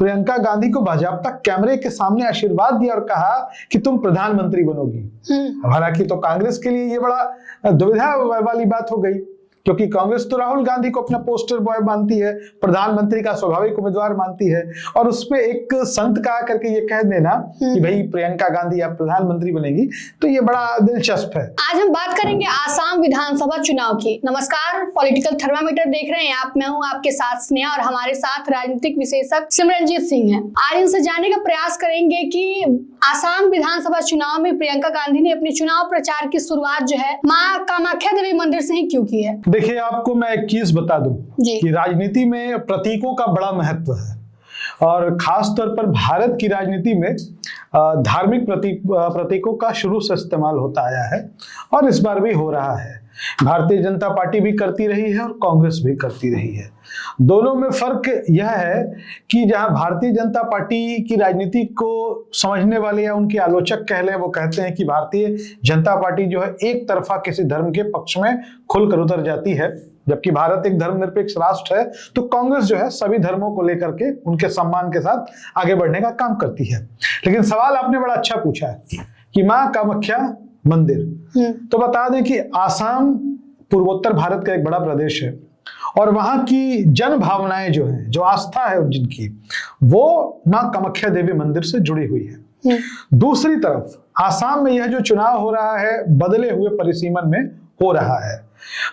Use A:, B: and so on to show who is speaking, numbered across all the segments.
A: प्रियंका गांधी को बाजाप्ता कैमरे के सामने आशीर्वाद दिया और कहा कि तुम प्रधानमंत्री बनोगी। हालांकि तो कांग्रेस के लिए ये बड़ा दुविधा वाली बात हो गई, क्योंकि कांग्रेस तो राहुल गांधी को अपना पोस्टर बॉय मानती है, प्रधानमंत्री का स्वाभाविक उम्मीदवार मानती है, और उसमें एक संत का करके ये कह देना कि भाई प्रियंका गांधी आप प्रधानमंत्री बनेगी, तो ये बड़ा दिलचस्प है।
B: आज हम बात करेंगे आसाम विधानसभा चुनाव की। नमस्कार, पॉलिटिकल थर्मामीटर देख रहे हैं आप। मैं हूं आपके साथ स्नेहा और हमारे साथ राजनीतिक विशेषज्ञ सिमरनजीत सिंह हैं। आज इनसे जानने का प्रयास करेंगे कि आसाम विधानसभा चुनाव में प्रियंका गांधी ने अपने चुनाव प्रचार की शुरुआत जो है मां कामाख्या देवी मंदिर से ही क्यों की है।
A: देखिए, आपको मैं एक चीज बता दूं कि राजनीति में प्रतीकों का बड़ा महत्व है, और खास तौर पर भारत की राजनीति में धार्मिक प्रतीकों का शुरू से इस्तेमाल होता आया है, और इस बार भी हो रहा है। भारतीय जनता पार्टी भी करती रही है और कांग्रेस भी करती रही है। दोनों में फर्क यह है कि जहां भारतीय जनता पार्टी की राजनीति को समझने वाले या उनके आलोचक कह लें, वो कहते हैं कि भारतीय जनता पार्टी जो है एक तरफा किसी धर्म के पक्ष में खुलकर उतर जाती है, जबकि भारत एक धर्मनिरपेक्ष राष्ट्र है, तो कांग्रेस जो है सभी धर्मों को लेकर के उनके सम्मान के साथ आगे बढ़ने का काम करती है। लेकिन सवाल आपने बड़ा अच्छा पूछा है कि मां कामाख्या मंदिर, तो बता दें कि आसाम पूर्वोत्तर भारत का एक बड़ा प्रदेश है, और वहां की जन भावनाएं जो है, जो आस्था है जिनकी, वो मां कामाख्या देवी मंदिर से जुड़ी हुई है। दूसरी तरफ आसाम में यह जो चुनाव हो रहा है, बदले हुए परिसीमन में हो रहा है।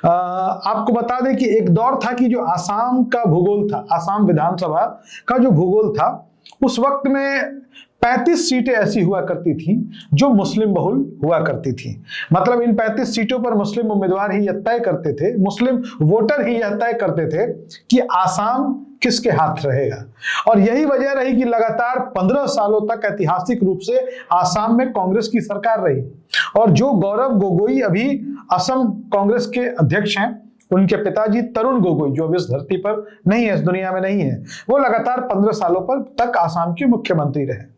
A: आपको बता दें कि एक दौर था कि जो आसाम का भूगोल था, आसाम विधानसभा का जो भूगोल था, उस वक्त में 35 सीटें ऐसी हुआ करती थी जो मुस्लिम बहुल हुआ करती थी। मतलब इन 35 सीटों पर मुस्लिम उम्मीदवार ही यह तय करते थे, मुस्लिम वोटर ही यह तय करते थे कि आसाम किसके हाथ रहेगा। और यही वजह रही कि लगातार 15 सालों तक ऐतिहासिक रूप से आसाम में कांग्रेस की सरकार रही, और जो गौरव गोगोई अभी असम कांग्रेस के अध्यक्ष हैं, उनके पिताजी तरुण गोगोई, जो अब इस धरती पर नहीं है, इस दुनिया में नहीं है, वो लगातार 15 सालों पर तक आसाम के मुख्यमंत्री रहे।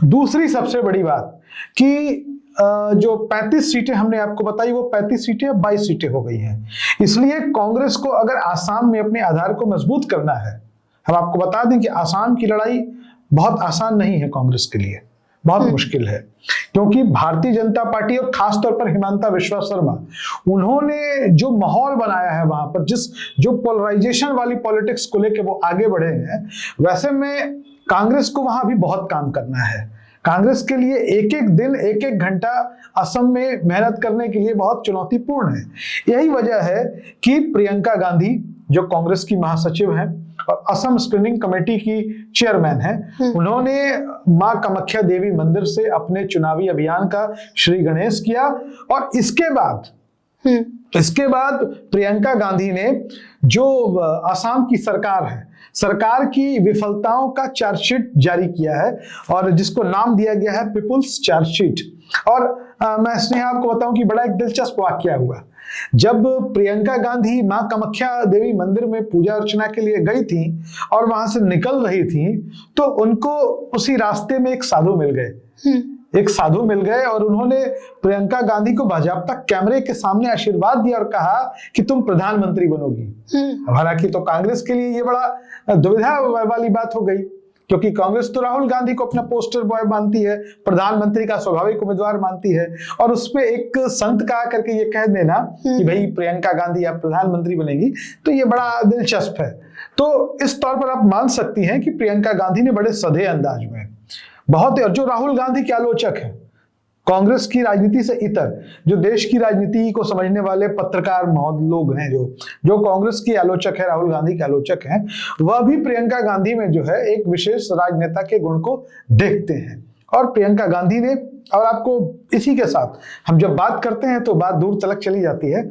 A: दूसरी सबसे बड़ी बात कि जो 35 सीटें हमने आपको बताई, वो 35 सीटें अब 22 सीटें हो गई हैं। इसलिए कांग्रेस को अगर आसाम में अपने आधार को मजबूत करना है, हम आपको बता दें कि आसाम की लड़ाई बहुत आसान नहीं है कांग्रेस के लिए, बहुत मुश्किल है, क्योंकि भारतीय जनता पार्टी और खासतौर पर हिमंता बिस्वा शर्मा, उन्होंने जो माहौल बनाया है वहां पर, जो पोलराइजेशन वाली पॉलिटिक्स को लेकर वो आगे बढ़े हैं, वैसे में कांग्रेस को वहां भी बहुत काम करना है। कांग्रेस के लिए एक एक दिन, एक एक घंटा असम में मेहनत करने के लिए बहुत चुनौतीपूर्ण है। यही वजह है कि प्रियंका गांधी, जो कांग्रेस की महासचिव हैं और असम स्क्रीनिंग कमेटी की चेयरमैन हैं, उन्होंने मां कामाख्या देवी मंदिर से अपने चुनावी अभियान का श्री गणेश किया, और इसके बाद प्रियंका गांधी ने जो असम की सरकार है, सरकार की विफलताओं का चार्जशीट जारी किया है, और जिसको नाम दिया गया है पीपुल्स चार्जशीट। और मैं स्नेहा आपको बताऊं कि बड़ा एक दिलचस्प वाकया हुआ। जब प्रियंका गांधी मां कामाख्या देवी मंदिर में पूजा अर्चना के लिए गई थी और वहां से निकल रही थी, तो उनको उसी रास्ते में एक साधु मिल गए, और उन्होंने प्रियंका गांधी को बाजाप्ता कैमरे के सामने आशीर्वाद दिया और कहा कि तुम प्रधानमंत्री बनोगी। हालांकि तो कांग्रेस के लिए ये बड़ा दुविधा वाली बात हो गई, क्योंकि कांग्रेस तो राहुल गांधी को अपना पोस्टर बॉय मानती है, प्रधानमंत्री का स्वाभाविक उम्मीदवार मानती है, और उसमें एक संत का करके ये कह देना कि भाई प्रियंका गांधी आप प्रधानमंत्री बनेगी, तो ये बड़ा दिलचस्प है। तो इस तौर पर आप मान सकती हैं कि प्रियंका गांधी ने बड़े सधे अंदाज में बहुत, और जो राहुल गांधी के आलोचक हैं, कांग्रेस की राजनीति से इतर जो देश की राजनीति को समझने वाले पत्रकार लोग हैं, जो कांग्रेस की आलोचक है, राहुल गांधी के आलोचक हैं, वह भी प्रियंका गांधी में जो है एक विशेष राजनेता के गुण को देखते हैं। और प्रियंका गांधी ने, और आपको इसी के साथ हम जब बात करते हैं तो बात दूर तलक चली जाती है,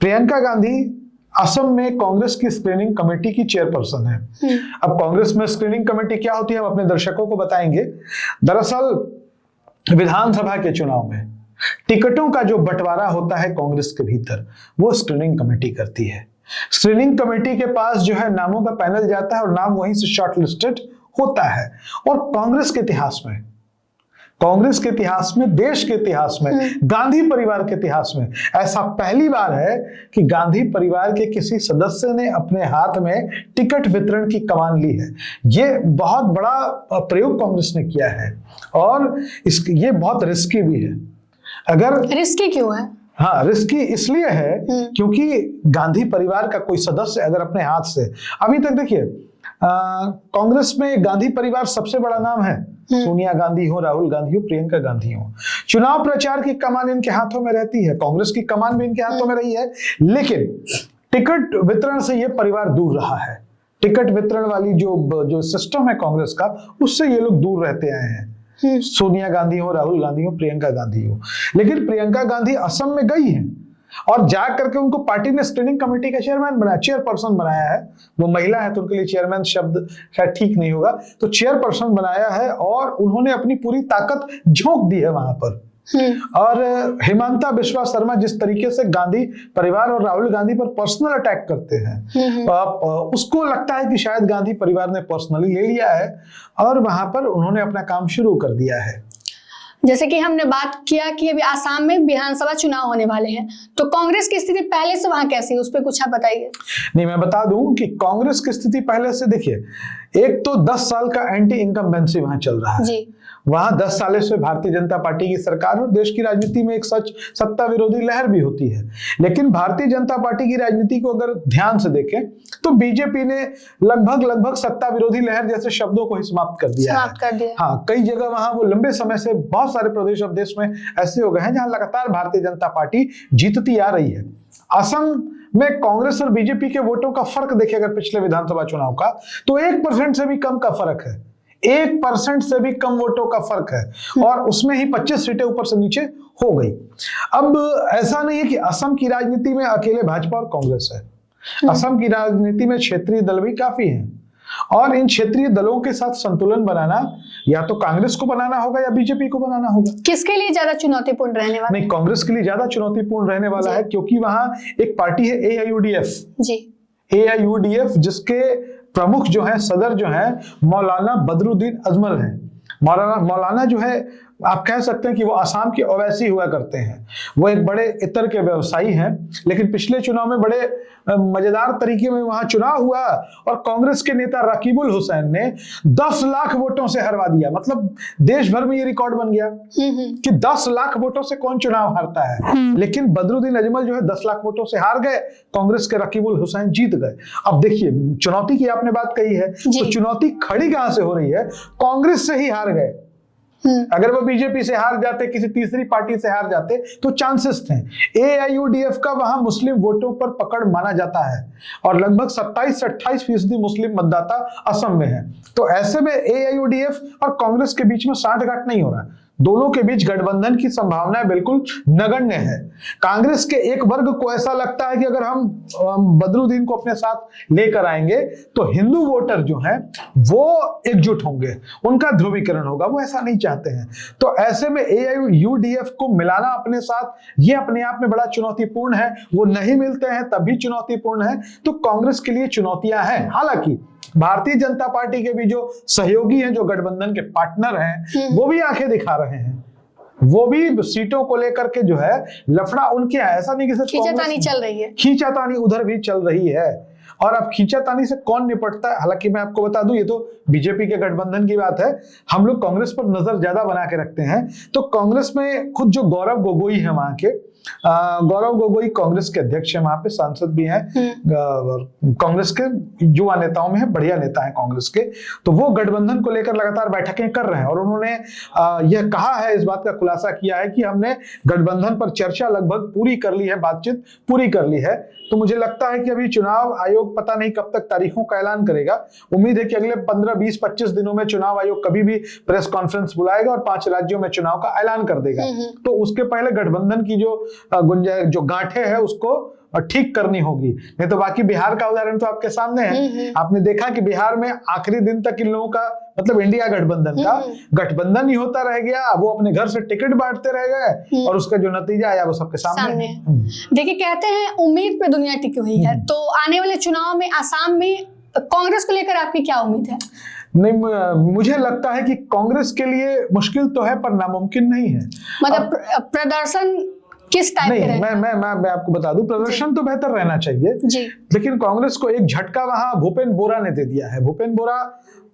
A: प्रियंका गांधी असम में कांग्रेस की स्क्रीनिंग कमेटी की चेयरपर्सन है। अब कांग्रेस में स्क्रीनिंग कमेटी क्या होती है, हम अपने दर्शकों को बताएंगे। दरअसल विधानसभा के चुनाव में टिकटों का जो बंटवारा होता है कांग्रेस के भीतर, वो स्क्रीनिंग कमेटी करती है। स्क्रीनिंग कमेटी के पास जो है नामों का पैनल जाता है और नाम वहीं से शॉर्टलिस्टेड होता है। और कांग्रेस के इतिहास में कांग्रेस के इतिहास में, देश के इतिहास में, गांधी परिवार के इतिहास में ऐसा पहली बार है कि गांधी परिवार के किसी सदस्य ने अपने हाथ में टिकट वितरण की कमान ली है। ये बहुत बड़ा प्रयोग कांग्रेस ने किया है और ये बहुत रिस्की भी है। अगर
B: रिस्की क्यों है?
A: हाँ, रिस्की इसलिए है क्योंकि गांधी परिवार का कोई सदस्य अगर अपने हाथ से, अभी तक देखिए कांग्रेस में गांधी परिवार सबसे बड़ा नाम है। सोनिया गांधी हो, राहुल गांधी हो, प्रियंका गांधी हो, चुनाव प्रचार की कमान इनके हाथों में रहती है, कांग्रेस की कमान भी इनके हाथों में रही है, लेकिन टिकट वितरण से ये परिवार दूर रहा है। टिकट वितरण वाली जो सिस्टम है कांग्रेस का, उससे ये लोग दूर रहते आए हैं। सोनिया गांधी हो, राहुल गांधी हो, प्रियंका गांधी हो, लेकिन प्रियंका गांधी असम में गई हैं और जा करके उनको पार्टी ने स्क्रीनिंग कमेटी का चेयरपर्सन बनाया है। वो महिला है तो उनके लिए चेयरमैन शब्द शायद ठीक नहीं होगा, तो चेयरपर्सन बनाया है और उन्होंने अपनी पूरी ताकत झोंक दी है वहां पर। और हिमांता बिस्वा शर्मा जिस तरीके से गांधी परिवार और राहुल गांधी पर पर्सनल अटैक करते हैं, उसको लगता है कि शायद गांधी परिवार ने पर्सनली ले लिया है और वहां पर उन्होंने अपना काम शुरू कर दिया है।
B: जैसे कि हमने बात किया कि अभी आसाम में विधानसभा चुनाव होने वाले हैं, तो कांग्रेस की स्थिति पहले से वहां कैसी है, उस पर कुछ आप बताइए।
A: नहीं, मैं बता दूं कि कांग्रेस की स्थिति पहले से, देखिए, एक तो 10 साल का एंटी इनकम्बेंसी वहां चल रहा है जी। वहां 10 साल से भारतीय जनता पार्टी की सरकार और देश की राजनीति में एक सत्ता विरोधी लहर भी होती है, लेकिन भारतीय जनता पार्टी की राजनीति को अगर ध्यान से देखें तो बीजेपी ने लगभग सत्ता विरोधी लहर जैसे शब्दों को ही समाप्त कर दिया है। हाँ, कई जगह वहां वो लंबे समय से बहुत सारे प्रदेश और देश में ऐसे हो गए हैं जहां लगातार भारतीय जनता पार्टी जीतती आ रही है। असम में कांग्रेस और बीजेपी के वोटों का फर्क देखें अगर पिछले विधानसभा चुनाव का, तो 1% से भी कम का फर्क है। 1% से भी कम वोटों का फर्क है और उसमें ही 25 सीटें ऊपर से नीचे हो गई। अब ऐसा नहीं है कि असम की राजनीति में अकेले भाजपा और कांग्रेस है। असम की राजनीति में क्षेत्रीय दल भी काफी हैं और इन क्षेत्रीय दलों के साथ संतुलन बनाना या तो कांग्रेस को बनाना होगा या बीजेपी को बनाना होगा।
B: किसके लिए ज्यादा चुनौतीपूर्ण रहने वाला?
A: नहीं, कांग्रेस के लिए ज्यादा चुनौतीपूर्ण रहने वाला है क्योंकि वहां एक पार्टी है AIUDF जी। AIUDF जिसके प्रमुख जो है, सदर जो है, मौलाना बदरुद्दीन अजमल है। मौलाना जो है, आप कह सकते हैं कि वो आसाम के ओवैसी हुआ करते हैं। वो एक बड़े इतर के व्यवसायी हैं, लेकिन पिछले चुनाव में बड़े मजेदार तरीके में वहां चुनाव हुआ और कांग्रेस के नेता रकीबुल हुसैन ने 10 लाख वोटों से हरवा दिया। मतलब देश भर में ये रिकॉर्ड बन गया कि 10 लाख वोटों से कौन चुनाव हारता है, लेकिन बदरुद्दीन अजमल जो है 10 लाख वोटों से हार गए, कांग्रेस के रकीबुल हुसैन जीत गए। अब देखिए, चुनौती की आपने बात कही है, तो चुनौती खड़ी कहां से हो रही है? कांग्रेस से ही हार गए। अगर वो बीजेपी से हार जाते, किसी तीसरी पार्टी से हार जाते तो चांसेस थे। AIUDF का वहां मुस्लिम वोटों पर पकड़ माना जाता है और लगभग 27 से 28% मुस्लिम मतदाता असम में है। तो ऐसे में AIUDF और कांग्रेस के बीच में साठगांठ नहीं हो रहा, दोनों के बीच गठबंधन की संभावना बिल्कुल नगण्य है। कांग्रेस के एक वर्ग को ऐसा लगता है कि अगर हम बदरुद्दीन को अपने साथ लेकर आएंगे तो हिंदू वोटर जो हैं वो एकजुट होंगे, उनका ध्रुवीकरण होगा। वो ऐसा नहीं चाहते हैं। तो ऐसे में AIUDF को मिलाना अपने साथ, ये अपने आप में बड़ा चुनौतीपूर्ण है। वो नहीं मिलते हैं तब भी चुनौतीपूर्ण है। तो कांग्रेस के लिए चुनौतियां हैं। हालांकि भारतीय जनता पार्टी के भी जो सहयोगी हैं, जो गठबंधन के पार्टनर हैं, वो भी आंखें दिखा रहे हैं। वो भी सीटों को लेकर के जो है लफड़ा उनके यहाँ, ऐसा नहीं कि सिर्फ
B: खींचातानी चल रही है,
A: खींचातानी उधर भी चल रही है। और अब खींचातानी से कौन निपटता है? हालांकि मैं आपको बता दूं, ये तो बीजेपी के गठबंधन की बात है। हम लोग कांग्रेस पर नजर ज्यादा बना के रखते हैं। तो कांग्रेस में खुद जो गौरव गोगोई है वहां के, गौरव गोगोई कांग्रेस के अध्यक्ष हैं, वहां पे सांसद भी हैं, कांग्रेस के युवा नेताओं में है, बढ़िया नेता है कांग्रेस के। तो वो गठबंधन को लेकर लगातार बैठकें कर रहे हैं और उन्होंने यह कहा है, इस बात का खुलासा किया है कि हमने गठबंधन पर चर्चा लगभग पूरी कर ली है, बातचीत पूरी कर ली है। तो मुझे लगता है कि अभी चुनाव आयोग पता नहीं कब तक तारीखों का ऐलान करेगा। उम्मीद है कि अगले 15, 20, 25 दिनों में चुनाव आयोग कभी भी प्रेस कॉन्फ्रेंस बुलाएगा और 5 राज्यों में चुनाव का ऐलान कर देगा। तो उसके पहले गठबंधन की जो गांठें है उसको ठीक करनी होगी। नहीं तो बाकी बिहार का उदाहरण तो आपके सामने है। आपने देखा कि बिहार में आखिरी दिन तक इन लोगों का, मतलब इंडिया गठबंधन का गठबंधन ही होता रह गया। वो अपने घर से टिकट बांटते रह गए और उसका जो नतीजा आया वो सबके सामने।
B: देखिए, कहते हैं उम्मीद पे दुनिया टिकी हुई है। तो आने वाले चुनाव में आसाम में कांग्रेस को लेकर आपकी क्या उम्मीद है?
A: नहीं, मुझे लगता है कि कांग्रेस के लिए मुश्किल तो है पर नामुमकिन नहीं है।
B: मतलब प्रदर्शन किस टाइप
A: नहीं,
B: के
A: मैं आपको बता दूं, प्रदर्शन तो बेहतर रहना चाहिए
B: जी।
A: लेकिन कांग्रेस को एक झटका वहां भूपेंद्र बोरा ने दे दिया है। भूपेंद्र बोरा,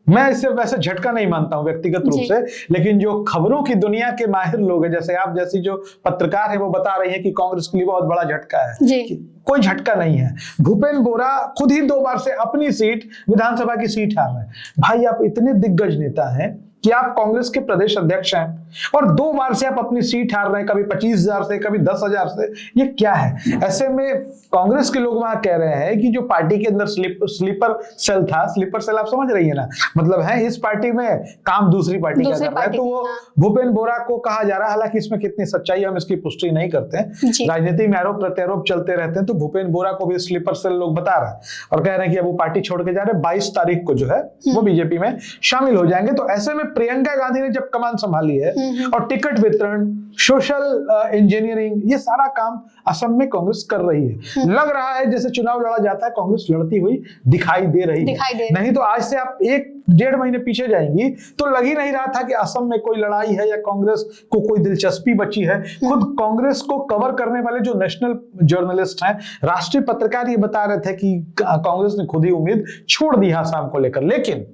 A: मैं इसे वैसे झटका नहीं मानता हूं व्यक्तिगत रूप से, लेकिन जो खबरों की दुनिया के माहिर लोग हैं, जैसे आप जैसी जो पत्रकार है, वो बता रही है कि कांग्रेस के लिए बहुत बड़ा झटका है
B: जी।
A: कोई झटका नहीं है। भूपेंद्र बोरा खुद ही 2 बार से अपनी सीट, विधानसभा की सीट हार रहे हैं। भाई, आप इतने दिग्गज नेता हैं कि आप कांग्रेस के प्रदेश अध्यक्ष हैं और 2 बार से आप अपनी सीट हार रहे हैं, कभी 25,000 से, कभी 10,000 से। ये क्या है? ऐसे में कांग्रेस के लोग वहां कह रहे हैं कि जो पार्टी के अंदर स्लीपर सेल था, स्लीपर सेल आप समझ रही है ना, मतलब है इस पार्टी में काम दूसरी पार्टी का कर रहा है, तो वो भूपेंद्र बोरा को कहा जा रहा है। हालांकि इसमें कितनी सच्चाई हम इसकी पुष्टि नहीं करते हैं, राजनीति में आरोप प्रत्यारोप चलते रहते हैं, तो भूपेंद्र बोरा को भी स्लीपर सेल लोग बता रहे हैं और कह रहे हैं कि अब वो पार्टी छोड़ के जा रहे हैं, 22 तारीख को जो है वो बीजेपी में शामिल हो जाएंगे। तो ऐसे में प्रियंका गांधी ने जब कमान संभाली है और टिकट वितरण, सोशल इंजीनियरिंग, ये सारा काम असम में कांग्रेस कर रही है। लग रहा है जैसे चुनाव लड़ा जाता है, कांग्रेस लड़ती हुई दिखाई दे रही है। नहीं तो आज से आप 1-1.5 महीने पीछे जाएंगी तो लग ही नहीं रहा था कि असम में कोई लड़ाई है या कांग्रेस को कोई दिलचस्पी बची है। खुद कांग्रेस को कवर करने वाले जो नेशनल जर्नलिस्ट हैं, राष्ट्रीय पत्रकार, ये बता रहे थे कि कांग्रेस ने खुद ही उम्मीद छोड़ दी असम को लेकर। लेकिन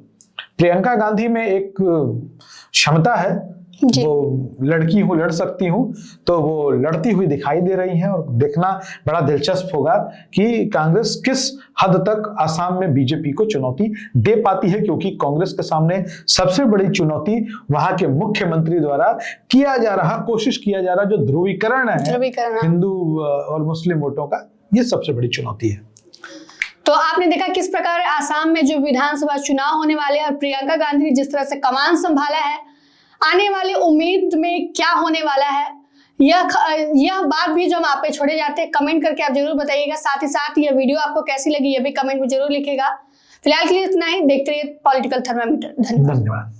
A: प्रियंका गांधी में एक क्षमता है, वो लड़की हूं, लड़ सकती हूं, तो वो लड़ती हुई दिखाई दे रही हैं और देखना बड़ा दिलचस्प होगा कि कांग्रेस किस हद तक असम में बीजेपी को चुनौती दे पाती है, क्योंकि कांग्रेस के सामने सबसे बड़ी चुनौती वहां के मुख्यमंत्री द्वारा कोशिश किया जा रहा जो ध्रुवीकरण है हिंदू और मुस्लिम वोटों का, ये सबसे बड़ी चुनौती है।
B: तो आपने देखा किस प्रकार आसाम में जो विधानसभा चुनाव होने वाले हैं और प्रियंका गांधी ने जिस तरह से कमान संभाला है, आने वाली उम्मीद में क्या होने वाला है, यह बात भी जो हम आप पे छोड़े जाते हैं, कमेंट करके आप जरूर बताइएगा। साथ ही साथ यह वीडियो आपको कैसी लगी, यह भी कमेंट में जरूर लिखेगा। फिलहाल के लिए इतना ही। देखते रहिए पॉलिटिकल थर्मामीटर। धन्यवाद।